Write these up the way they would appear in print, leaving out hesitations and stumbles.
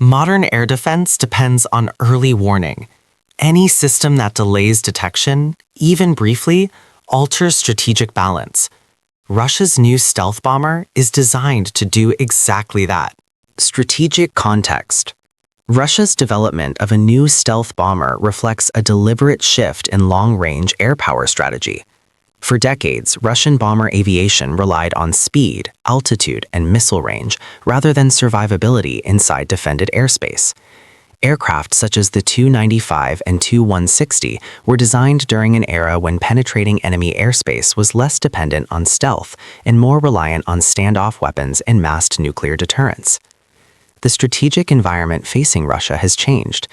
Modern air defense depends on early warning. Any system that delays detection, even briefly, alters strategic balance. Russia's new stealth bomber is designed to do exactly that. Strategic context. Russia's development of a new stealth bomber reflects a deliberate shift in long-range air power strategy. For decades, Russian bomber aviation relied on speed, altitude, and missile range rather than survivability inside defended airspace. Aircraft such as the Tu-95 and Tu-160 were designed during an era when penetrating enemy airspace was less dependent on stealth and more reliant on standoff weapons and massed nuclear deterrence. The strategic environment facing Russia has changed.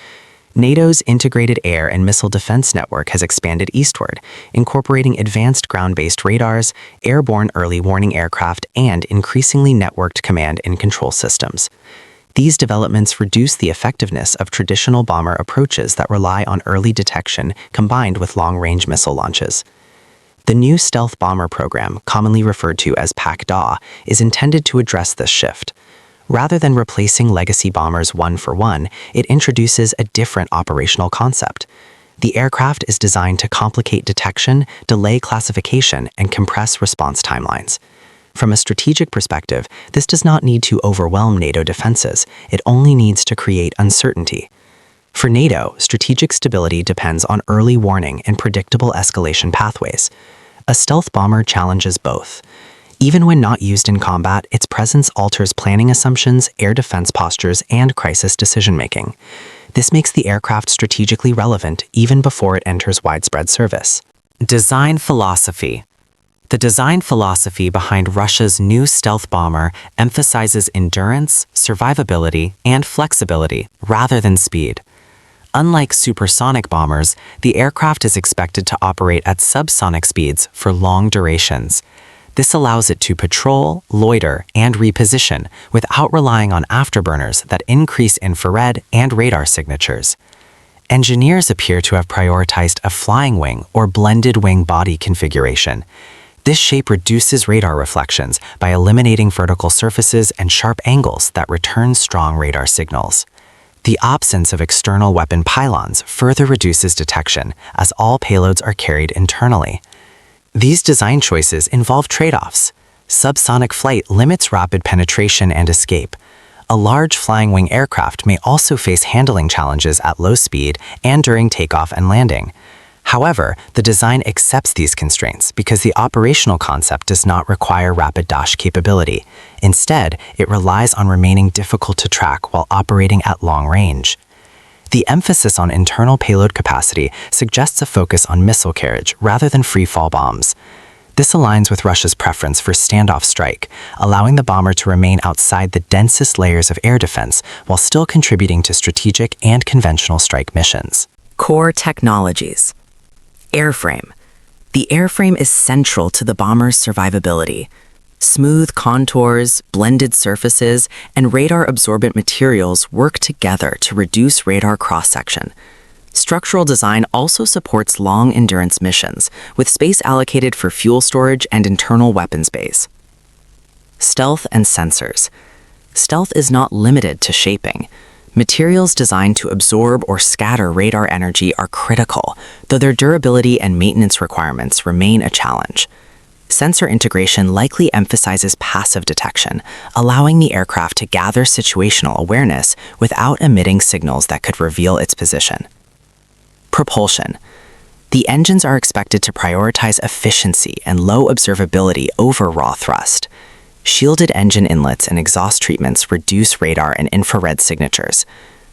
NATO's integrated air and missile defense network has expanded eastward, incorporating advanced ground-based radars, airborne early warning aircraft, and increasingly networked command and control systems. These developments reduce the effectiveness of traditional bomber approaches that rely on early detection combined with long-range missile launches. The new stealth bomber program, commonly referred to as PAC-DA, is intended to address this shift. Rather than replacing legacy bombers one for one, it introduces a different operational concept. The aircraft is designed to complicate detection, delay classification, and compress response timelines. From a strategic perspective, this does not need to overwhelm NATO defenses. It only needs to create uncertainty. For NATO, strategic stability depends on early warning and predictable escalation pathways. A stealth bomber challenges both. Even when not used in combat, its presence alters planning assumptions, air defense postures, and crisis decision-making. This makes the aircraft strategically relevant even before it enters widespread service. Design philosophy. The design philosophy behind Russia's new stealth bomber emphasizes endurance, survivability, and flexibility rather than speed. Unlike supersonic bombers, the aircraft is expected to operate at subsonic speeds for long durations. This allows it to patrol, loiter, and reposition without relying on afterburners that increase infrared and radar signatures. Engineers appear to have prioritized a flying wing or blended wing body configuration. This shape reduces radar reflections by eliminating vertical surfaces and sharp angles that return strong radar signals. The absence of external weapon pylons further reduces detection, as all payloads are carried internally. These design choices involve trade-offs. Subsonic flight limits rapid penetration and escape. A large flying wing aircraft may also face handling challenges at low speed and during takeoff and landing. However, the design accepts these constraints because the operational concept does not require rapid dash capability. Instead, it relies on remaining difficult to track while operating at long range. The emphasis on internal payload capacity suggests a focus on missile carriage rather than free-fall bombs. This aligns with Russia's preference for standoff strike, allowing the bomber to remain outside the densest layers of air defense while still contributing to strategic and conventional strike missions. Core technologies. Airframe. The airframe is central to the bomber's survivability. Smooth contours, blended surfaces, and radar-absorbent materials work together to reduce radar cross-section. Structural design also supports long-endurance missions, with space allocated for fuel storage and internal weapons bays. Stealth and sensors. Stealth is not limited to shaping. Materials designed to absorb or scatter radar energy are critical, though their durability and maintenance requirements remain a challenge. Sensor integration likely emphasizes passive detection, allowing the aircraft to gather situational awareness without emitting signals that could reveal its position. Propulsion. The engines are expected to prioritize efficiency and low observability over raw thrust. Shielded engine inlets and exhaust treatments reduce radar and infrared signatures.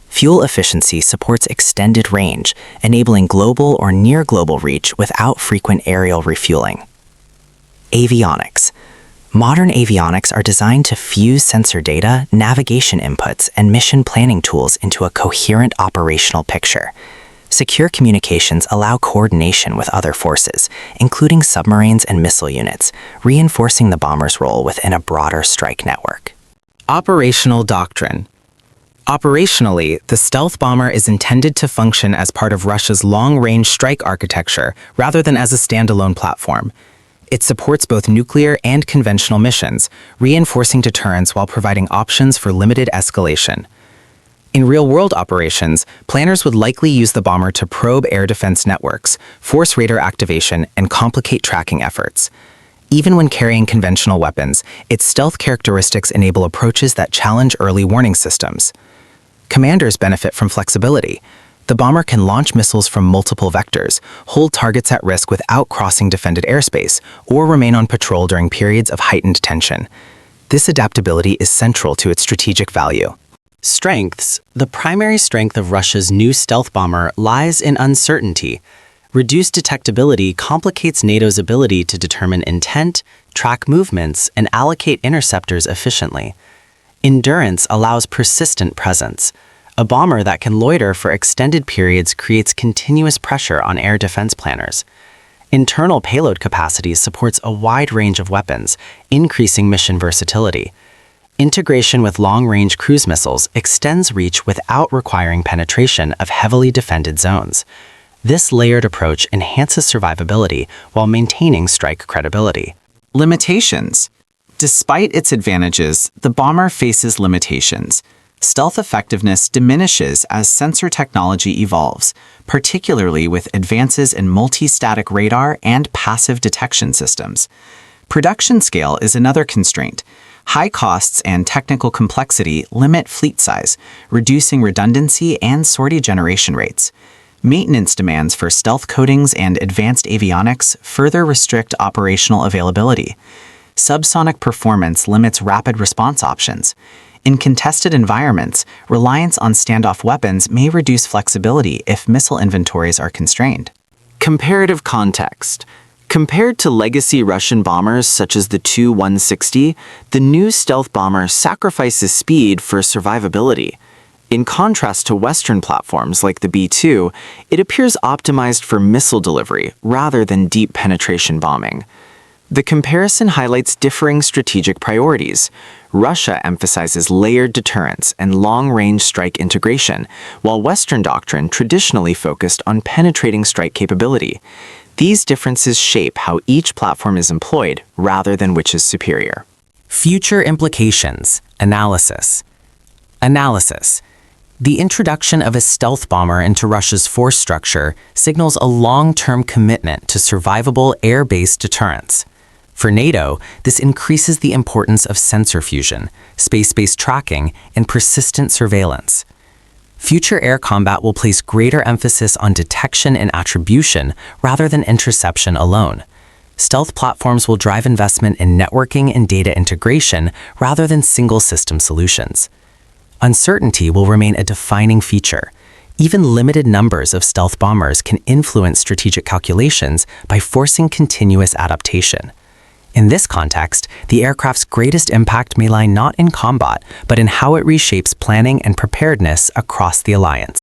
Fuel efficiency supports extended range, enabling global or near-global reach without frequent aerial refueling. Avionics. Modern avionics are designed to fuse sensor data, navigation inputs, and mission planning tools into a coherent operational picture. Secure communications allow coordination with other forces, including submarines and missile units, reinforcing the bomber's role within a broader strike network. Operational doctrine. Operationally, the stealth bomber is intended to function as part of Russia's long-range strike architecture rather than as a standalone platform. It supports both nuclear and conventional missions, reinforcing deterrence while providing options for limited escalation. In real-world operations, planners would likely use the bomber to probe air defense networks, force radar activation, and complicate tracking efforts. Even when carrying conventional weapons, its stealth characteristics enable approaches that challenge early warning systems. Commanders benefit from flexibility. The bomber can launch missiles from multiple vectors, hold targets at risk without crossing defended airspace, or remain on patrol during periods of heightened tension. This adaptability is central to its strategic value. Strengths. The primary strength of Russia's new stealth bomber lies in uncertainty. Reduced detectability complicates NATO's ability to determine intent, track movements, and allocate interceptors efficiently. Endurance allows persistent presence. A bomber that can loiter for extended periods creates continuous pressure on air defense planners. Internal payload capacity supports a wide range of weapons, increasing mission versatility. Integration with long-range cruise missiles extends reach without requiring penetration of heavily defended zones. This layered approach enhances survivability while maintaining strike credibility. Limitations. Despite its advantages, the bomber faces limitations. Stealth effectiveness diminishes as sensor technology evolves, particularly with advances in multi-static radar and passive detection systems. Production scale is another constraint. High costs and technical complexity limit fleet size, reducing redundancy and sortie generation rates. Maintenance demands for stealth coatings and advanced avionics further restrict operational availability. Subsonic performance limits rapid response options. In contested environments, reliance on standoff weapons may reduce flexibility if missile inventories are constrained. Comparative context. Compared to legacy Russian bombers such as the Tu-160, the new stealth bomber sacrifices speed for survivability. In contrast to Western platforms like the B-2, it appears optimized for missile delivery rather than deep penetration bombing. The comparison highlights differing strategic priorities. Russia emphasizes layered deterrence and long-range strike integration, while Western doctrine traditionally focused on penetrating strike capability. These differences shape how each platform is employed rather than which is superior. Future implications. Analysis. Analysis. The introduction of a stealth bomber into Russia's force structure signals a long-term commitment to survivable air-based deterrence. For NATO, this increases the importance of sensor fusion, space-based tracking, and persistent surveillance. Future air combat will place greater emphasis on detection and attribution rather than interception alone. Stealth platforms will drive investment in networking and data integration rather than single-system solutions. Uncertainty will remain a defining feature. Even limited numbers of stealth bombers can influence strategic calculations by forcing continuous adaptation. In this context, the aircraft's greatest impact may lie not in combat, but in how it reshapes planning and preparedness across the alliance.